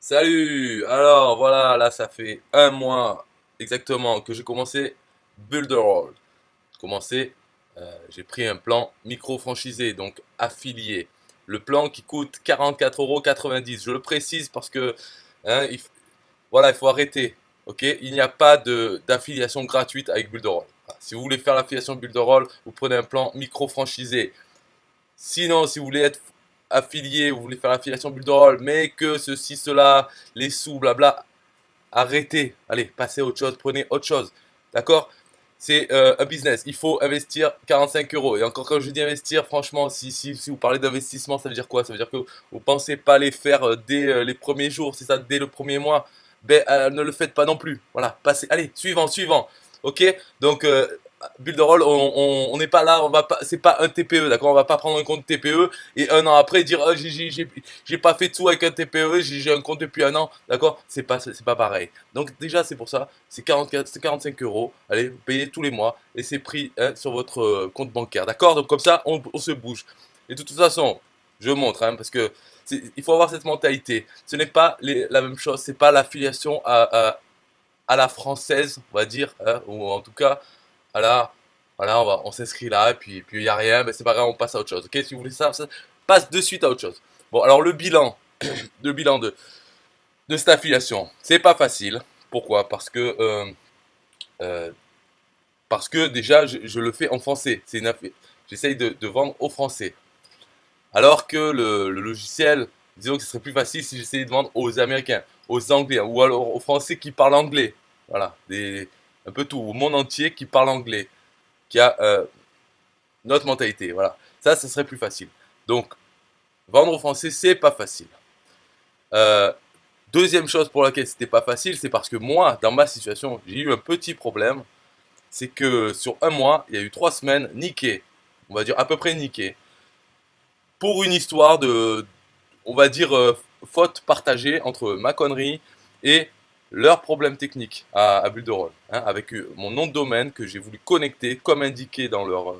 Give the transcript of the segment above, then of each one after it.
Salut! Alors voilà, là ça fait un mois exactement que j'ai commencé Builderall. Commencé, j'ai pris un plan micro-franchisé, donc affilié. Le plan qui coûte 44,90 €. Je le précise parce que hein, voilà, il faut arrêter. Ok, il n'y a pas d'affiliation gratuite avec Builderall. Voilà. Si vous voulez faire l'affiliation Builderall, vous prenez un plan micro-franchisé. Sinon, si vous voulez être affilié, vous voulez faire l'affiliation Builderall, mais que ceci, cela, les sous, blabla, arrêtez. Allez, passez à autre chose, prenez autre chose. D'accord? C'est un business. Il faut investir 45 euros. Et encore, quand je dis investir, franchement, si vous parlez d'investissement, ça veut dire quoi? Ça veut dire que vous ne pensez pas les faire dès les premiers jours, c'est ça, dès le premier mois. Ben, ne le faites pas non plus. Voilà, passez. Allez, suivant, suivant. Ok? Donc, Builderall, on n'est pas là, on va pas, c'est pas un TPE, d'accord? On va pas prendre un compte TPE et un an après dire, oh, j'ai pas fait de sous avec un TPE, j'ai un compte depuis un an, d'accord? C'est pas pareil. Donc déjà, c'est pour ça, c'est 44, c'est 45 euros. Allez, vous payez tous les mois et c'est pris hein, sur votre compte bancaire, d'accord? Donc comme ça, on se bouge. Et de toute façon, je montre, hein, parce que il faut avoir cette mentalité. Ce n'est pas la même chose, c'est pas l'affiliation à la française, on va dire, hein, ou en tout cas à la, voilà, on s'inscrit là, et puis il n'y a rien, mais c'est pas grave, on passe à autre chose. Ok, si vous voulez ça, passe de suite à autre chose. Bon, alors le bilan, le bilan de cette affiliation, c'est pas facile. Pourquoi? Euh, parce que déjà, je le fais en français. J'essaye de vendre aux Français. Alors que le logiciel, disons que ce serait plus facile si j'essayais de vendre aux Américains, aux Anglais, ou alors aux Français qui parlent anglais. Voilà, un peu tout, au monde entier qui parle anglais, qui a notre mentalité. Voilà, ça serait plus facile. Donc, vendre aux Français, c'est pas facile. Euh, Deuxième chose pour laquelle c'était pas facile, c'est parce que moi, dans ma situation, j'ai eu un petit problème. C'est que sur un mois, il y a eu 3 semaines niquées. On va dire à peu près niquées. Pour une histoire on va dire, faute partagée entre ma connerie et leurs problèmes techniques à Builderall. Hein, avec mon nom de domaine que j'ai voulu connecter comme indiqué dans leur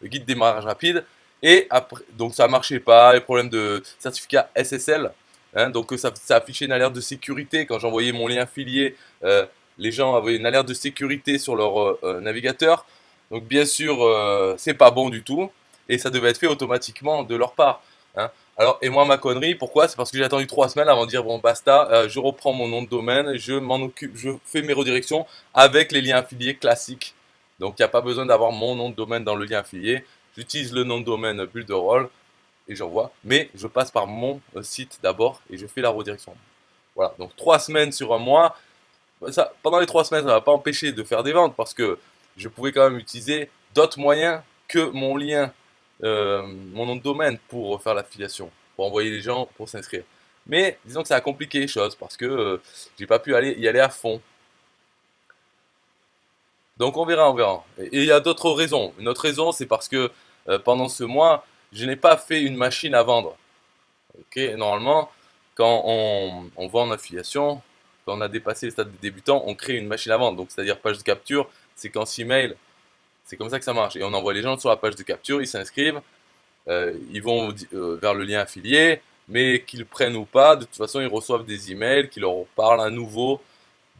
guide démarrage rapide. Et après, donc ça marchait pas, les problèmes de certificat SSL. Hein, donc ça affichait une alerte de sécurité quand j'envoyais mon lien affilié. Les gens avaient une alerte de sécurité sur leur navigateur. Donc bien sûr, c'est pas bon du tout. Et ça devait être fait automatiquement de leur part. Hein. Alors, et moi, ma connerie, pourquoi? C'est parce que j'ai attendu 3 semaines avant de dire bon, basta, je reprends mon nom de domaine, je m'en occupe, je fais mes redirections avec les liens affiliés classiques. Donc, il n'y a pas besoin d'avoir mon nom de domaine dans le lien affilié. J'utilise le nom de domaine Builderall et j'envoie, mais je passe par mon site d'abord et je fais la redirection. Voilà, donc 3 semaines sur un mois. Ça, pendant les 3 semaines, ça ne m'a pas empêché de faire des ventes parce que je pouvais quand même utiliser d'autres moyens que mon lien, mon nom de domaine pour faire l'affiliation, pour envoyer les gens pour s'inscrire. Mais disons que ça a compliqué les choses parce que j'ai pas pu y aller à fond. Donc on verra, on verra. Et il y a d'autres raisons. Une autre raison, c'est parce que pendant ce mois, je n'ai pas fait une machine à vendre. Ok, normalement, quand on vend en affiliation, quand on a dépassé le stade de débutant, on crée une machine à vendre. Donc c'est-à-dire page de capture, séquence email, c'est comme ça que ça marche. Et on envoie les gens sur la page de capture, ils s'inscrivent, ils vont vers le lien affilié, mais qu'ils prennent ou pas, de toute façon ils reçoivent des emails qui leur parlent à nouveau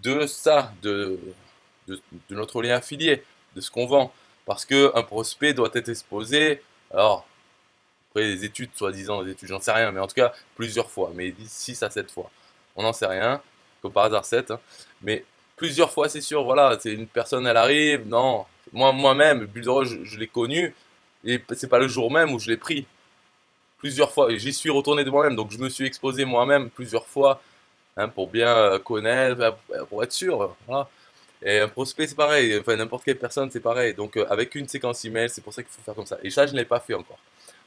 de ça, de notre lien affilié, de ce qu'on vend. Parce qu'un prospect doit être exposé, alors après les études, soi-disant des études, j'en sais rien, mais en tout cas plusieurs fois, mais 6 à 7 fois. On n'en sait rien, comme par hasard 7, hein. Mais plusieurs fois c'est sûr, voilà, c'est une personne, elle arrive, non, moi-même, Bulldozer, je l'ai connu, et c'est pas le jour même où je l'ai pris. Plusieurs fois, et j'y suis retourné de moi-même, donc je me suis exposé moi-même plusieurs fois, hein, pour bien connaître, pour être sûr, voilà. Et un prospect, c'est pareil. Enfin, n'importe quelle personne, c'est pareil. Donc, avec une séquence email, c'est pour ça qu'il faut faire comme ça. Et ça, je ne l'ai pas fait encore.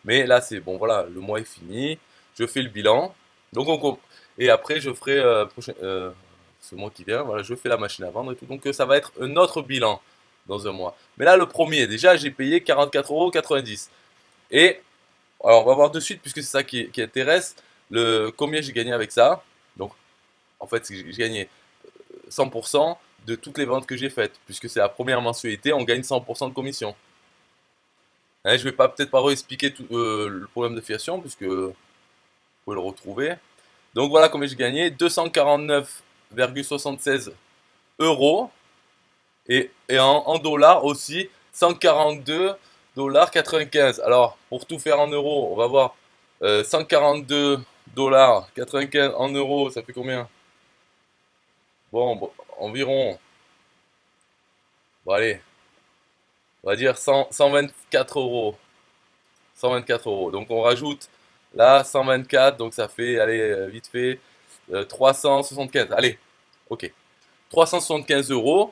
Mais là, c'est bon, voilà, le mois est fini. Je fais le bilan. Donc, et après, je ferai ce mois qui vient. Voilà, je fais la machine à vendre et tout. Donc, ça va être un autre bilan dans un mois. Mais là, le premier, déjà, j'ai payé 44,90 €. Et alors, on va voir de suite, puisque c'est ça qui intéresse, combien j'ai gagné avec ça. Donc, en fait, j'ai gagné 100% de toutes les ventes que j'ai faites, puisque c'est la première mensualité, on gagne 100% de commission. Hein, je vais pas peut-être pas réexpliquer tout le problème de fiation, puisque vous pouvez le retrouver. Donc voilà combien j'ai gagné, 249,76 euros. Et en dollars aussi, 142,95 $. Alors, pour tout faire en euros, on va voir 142,95 $ en euros, ça fait combien? Bon, environ, bon allez, on va dire 124 euros. 124 euros. Donc on rajoute là 124, donc ça fait, allez, vite fait, 375. Allez, ok. 375 euros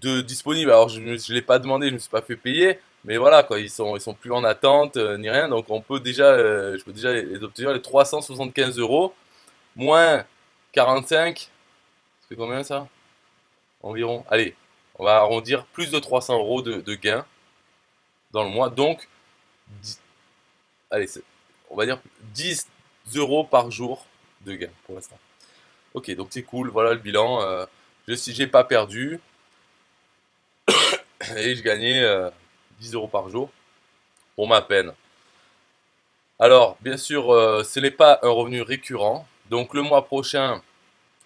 de disponible. Alors je ne l'ai pas demandé, je ne me suis pas fait payer, mais voilà quoi, ils sont plus en attente ni rien, donc on peut déjà, je peux déjà les obtenir les 375 euros moins 45. Ça fait combien ça? Environ. Allez, on va arrondir plus de 300 euros de gains dans le mois, donc allez, on va dire 10 euros par jour de gain pour l'instant. Ok, donc c'est cool, voilà le bilan. Si j'ai pas perdu et je gagnais 10 euros par jour pour ma peine. Alors, bien sûr, ce n'est pas un revenu récurrent. Donc le mois prochain,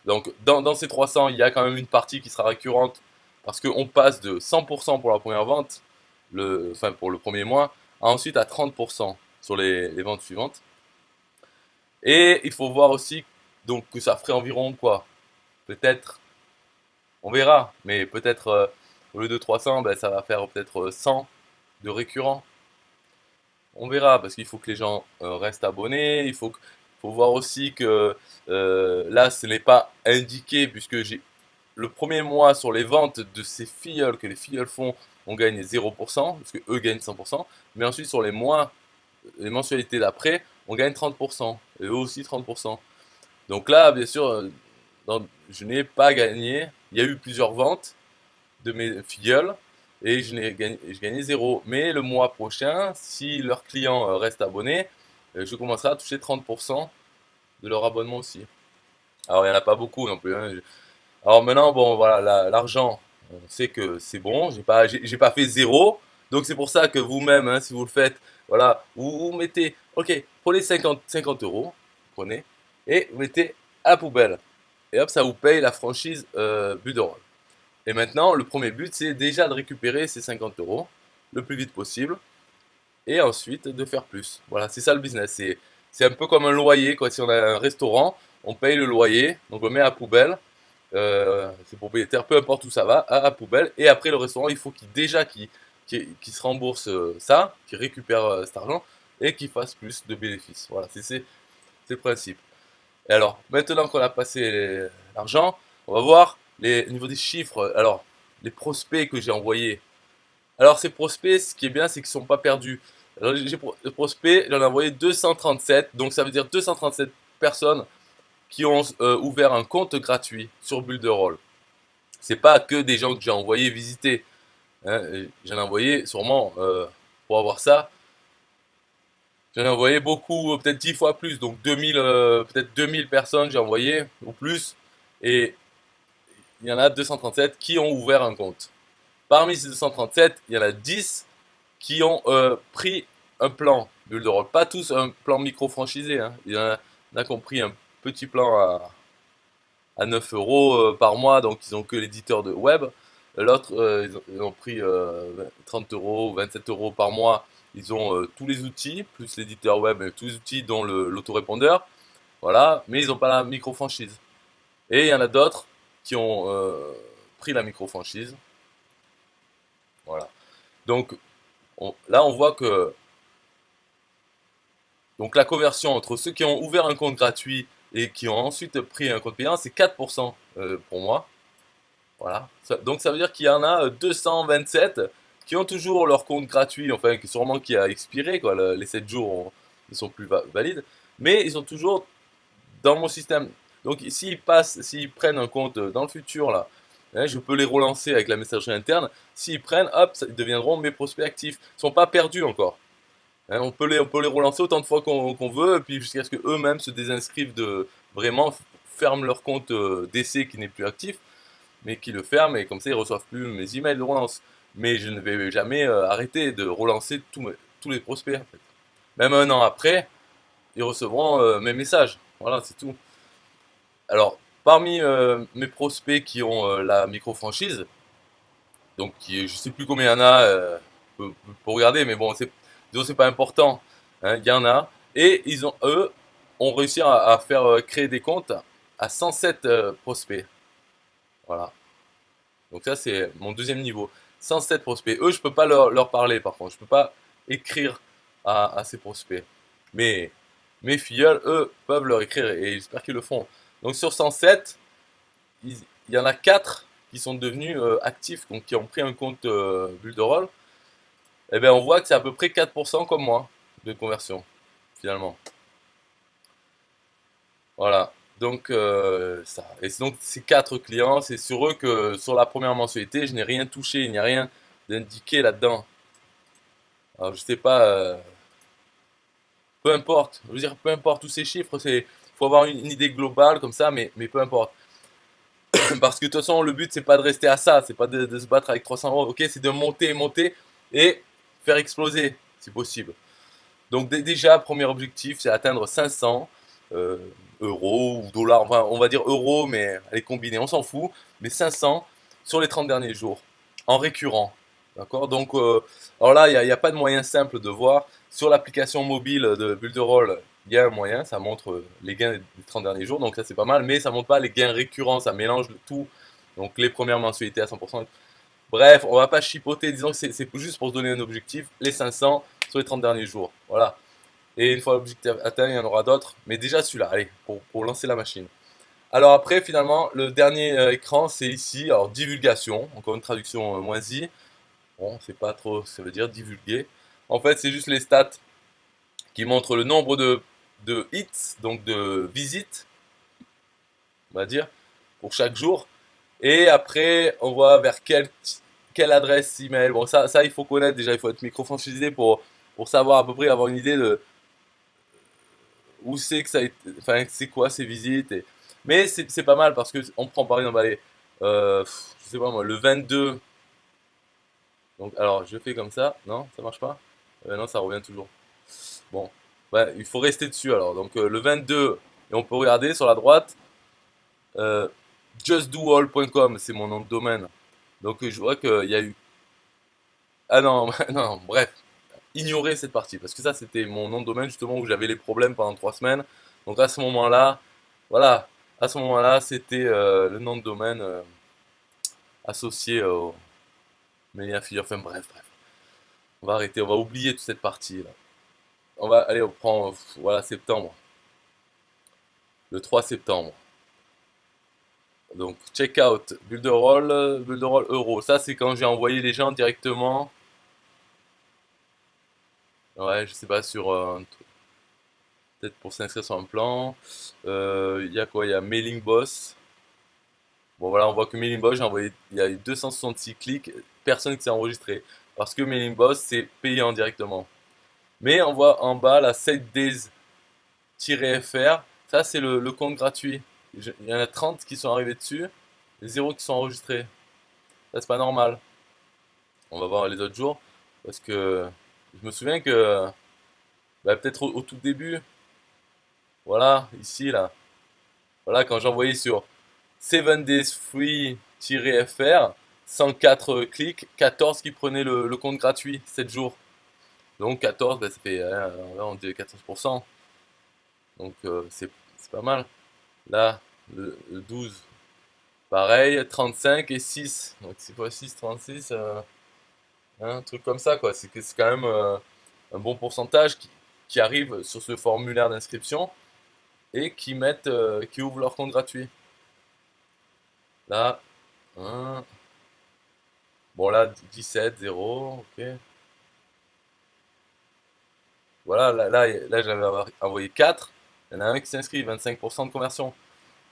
donc dans ces 300, il y a quand même une partie qui sera récurrente parce qu'on passe de 100% pour la première vente, enfin pour le premier mois, ensuite à 30% sur les ventes suivantes. Et il faut voir aussi donc que ça ferait environ quoi? Peut-être, on verra, mais peut-être au lieu de 300, ben, ça va faire peut-être 100 de récurrents. On verra, parce qu'il faut que les gens restent abonnés. Faut voir aussi que là, ce n'est pas indiqué, puisque j'ai le premier mois sur les ventes de ces filleuls que les filleuls font, on gagne 0%, parce qu'eux gagnent 100%. Mais ensuite, sur les mois, les mensualités d'après, on gagne 30%, et eux aussi 30%. Donc là, bien sûr, je n'ai pas gagné. Il y a eu plusieurs ventes de mes filleuls et je gagnais zéro. Mais le mois prochain, si leurs clients restent abonnés, je commencerai à toucher 30% de leur abonnement aussi. Alors il n'y en a pas beaucoup non plus, hein. Alors maintenant, bon voilà, l'argent, on sait que c'est bon, j'ai pas fait zéro. Donc c'est pour ça que vous-même, hein, si vous le faites, voilà, vous mettez, ok, prenez 50 euros, prenez, et vous mettez à la poubelle. Et hop, ça vous paye la franchise Buderol. Et maintenant, le premier but, c'est déjà de récupérer ces 50 euros le plus vite possible et ensuite de faire plus. Voilà, c'est ça le business. C'est un peu comme un loyer, quoi. Si on a un restaurant, on paye le loyer, donc on met à la poubelle. C'est propriétaire, peu importe où ça va, à la poubelle. Et après, le restaurant, il faut qu'il se rembourse ça, qu'il récupère cet argent et qu'il fasse plus de bénéfices. Voilà, c'est le principe. Et alors, maintenant qu'on a passé l'argent, on va voir au niveau des chiffres. Alors, les prospects que j'ai envoyés. Alors, ces prospects, ce qui est bien, c'est qu'ils ne sont pas perdus. Alors, les prospects, j'en ai envoyé 237. Donc, ça veut dire 237 personnes qui ont ouvert un compte gratuit sur Builderall. C'est pas que des gens que j'ai envoyé visiter, hein. J'en ai envoyé sûrement, pour avoir ça, j'en ai envoyé beaucoup, peut-être 10 fois plus, donc 2000, peut-être 2000 personnes j'ai envoyé, ou plus, et il y en a 237 qui ont ouvert un compte. Parmi ces 237, il y en a 10 qui ont pris un plan Builderall. Pas tous un plan micro-franchisé, hein. Il y en a qui ont pris un petit plan à 9 euros par mois, donc ils ont que l'éditeur de web. L'autre, ils ont pris 30 euros, 27 euros par mois. Ils ont tous les outils, plus l'éditeur web, et tous les outils dont l'autorépondeur. Voilà, mais ils n'ont pas la micro-franchise. Et il y en a d'autres qui ont pris la micro-franchise. Voilà. Donc là, on voit que donc la conversion entre ceux qui ont ouvert un compte gratuit et qui ont ensuite pris un compte payant, c'est 4% pour moi. Voilà. Donc ça veut dire qu'il y en a 227 qui ont toujours leur compte gratuit, enfin sûrement qui a expiré, quoi. Les 7 jours ne sont plus valides, mais ils sont toujours dans mon système. Donc s'ils prennent un compte dans le futur, là, hein, je peux les relancer avec la messagerie interne. S'ils prennent, hop, ils deviendront mes prospects actifs. Ils ne sont pas perdus encore. Hein, on peut les relancer autant de fois qu'on veut, et puis jusqu'à ce qu'eux-mêmes se désinscrivent vraiment ferment leur compte d'essai qui n'est plus actif, mais qui le ferment, et comme ça ils reçoivent plus mes emails de relance. Mais je ne vais jamais arrêter de relancer tous les prospects. En fait. Même un an après, ils recevront mes messages. Voilà, c'est tout. Alors, parmi mes prospects qui ont la micro-franchise, donc je sais plus combien il y en a pour regarder, mais bon, disons, c'est pas important. Hein, il y en a. Et eux ont réussi à faire créer des comptes à 107 prospects. Voilà. Donc ça, c'est mon deuxième niveau. 107 prospects. Eux, je peux pas leur parler, par contre. Je peux pas écrire à ces prospects. Mais mes filleuls, eux, peuvent leur écrire et j'espère qu'ils le font. Donc sur 107, il y en a 4 qui sont devenus actifs, donc qui ont pris un compte Builderall. Et bien on voit que c'est à peu près 4% comme moi de conversion, finalement. Voilà. Donc ça. Et donc ces 4 clients, c'est sur eux que sur la première mensualité, je n'ai rien touché, il n'y a rien d'indiqué là-dedans. Alors je sais pas, peu importe. Je veux dire, peu importe tous ces chiffres, faut avoir une idée globale comme ça, mais peu importe. Parce que de toute façon, le but, c'est pas de rester à ça, c'est pas de se battre avec 300 euros, ok, c'est de monter, monter et faire exploser, si possible. Donc déjà, premier objectif, c'est atteindre 500 euh, euros ou dollars, enfin, on va dire euros, mais allez combiner, on s'en fout, mais 500 sur les 30 derniers jours, en récurrent. D'accord. Donc, alors là, il n'y a pas de moyen simple de voir. Sur l'application mobile de Builderall, il y a un moyen, ça montre les gains des 30 derniers jours, donc ça c'est pas mal, mais ça montre pas les gains récurrents, ça mélange le tout. Donc les premières mensualités à 100%. Bref, on va pas chipoter, disons que c'est juste pour se donner un objectif, les 500 sur les 30 derniers jours. Voilà. Et une fois l'objectif atteint, il y en aura d'autres, mais déjà celui-là, allez, pour lancer la machine. Alors après, finalement, le dernier écran, c'est ici, alors divulgation, encore une traduction moisie. Bon, c'est pas trop ce que ça veut dire, divulguer. En fait, c'est juste les stats qui montrent le nombre de hits, donc de visites, on va dire, pour chaque jour. Et après, on voit vers quelle adresse email. Bon, ça, il faut connaître déjà, il faut être micro-franchisé pour savoir à peu près, avoir une idée de où c'est que ça a été, enfin, c'est quoi ces visites. Mais c'est pas mal parce que on prend par exemple, allez, je sais pas moi, le 22. Donc, alors, je fais comme ça. Non, ça marche pas? Non, ça revient toujours. Bon, ouais, il faut rester dessus alors. Donc le 22, et on peut regarder sur la droite, euh, justdoall.com, c'est mon nom de domaine. Donc je vois qu'il y a eu. Ah non, non, bref, ignorer cette partie, parce que ça c'était mon nom de domaine justement où j'avais les problèmes pendant 3 semaines. Donc à ce moment-là, voilà, à ce moment-là, c'était le nom de domaine associé au Mélien Fille. Enfin bref, on va arrêter, on va oublier toute cette partie là. Allez, on prend, voilà, septembre, le 3 septembre. Donc, checkout, Builderall Euro. Ça, c'est quand j'ai envoyé les gens directement. Ouais, je sais pas, sur. Peut-être pour s'inscrire sur un plan. Il y a quoi? Il y a Mailing Boss. Bon, voilà, on voit que Mailing Boss, j'ai envoyé. Il y a eu 266 clics. Personne qui s'est enregistré. Parce que Mailing Boss, c'est payant directement. Mais on voit en bas la 7 days-fr. Ça, c'est le compte gratuit. Il y en a 30 qui sont arrivés dessus. Et 0 qui sont enregistrés. Ça, c'est pas normal. On va voir les autres jours. Parce que je me souviens que bah, peut-être au tout début, voilà, ici, là, voilà, quand j'envoyais sur 7 days free-fr, 104 clics, 14 qui prenaient le compte gratuit, 7 jours. Donc 14, bah, ça fait, on dit 14%. Donc c'est pas mal. Là, le 12, pareil, 35 et 6. Donc 6 fois 6, 36. Un truc comme ça, quoi. C'est quand même un bon pourcentage qui arrive sur ce formulaire d'inscription et qui ouvrent leur compte gratuit. Là, 1. Bon, là, 17, 0, ok. Voilà, là j'avais envoyé 4. Il y en a un qui s'inscrit, 25% de conversion.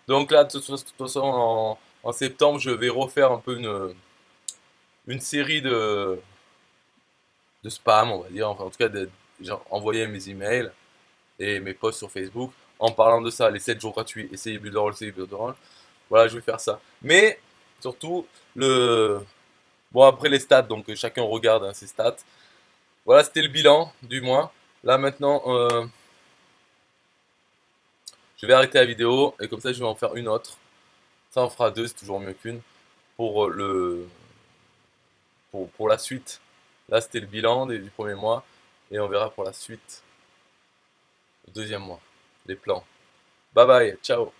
Donc là, de toute façon, en septembre, je vais refaire un peu une série de spam, on va dire. Enfin, en tout cas, envoyer mes emails et mes posts sur Facebook en parlant de ça, les 7 jours gratuits, essayez Builderall, essayez Builderall. Voilà, je vais faire ça. Mais surtout, bon, après les stats, donc chacun regarde hein, ses stats. Voilà, c'était le bilan du mois. Là maintenant, Je vais arrêter la vidéo et comme ça je vais en faire une autre. Ça en fera deux, c'est toujours mieux qu'une. Pour pour la suite. Là c'était le bilan du premier mois. Et on verra pour la suite, le deuxième mois. Les plans. Bye bye, ciao.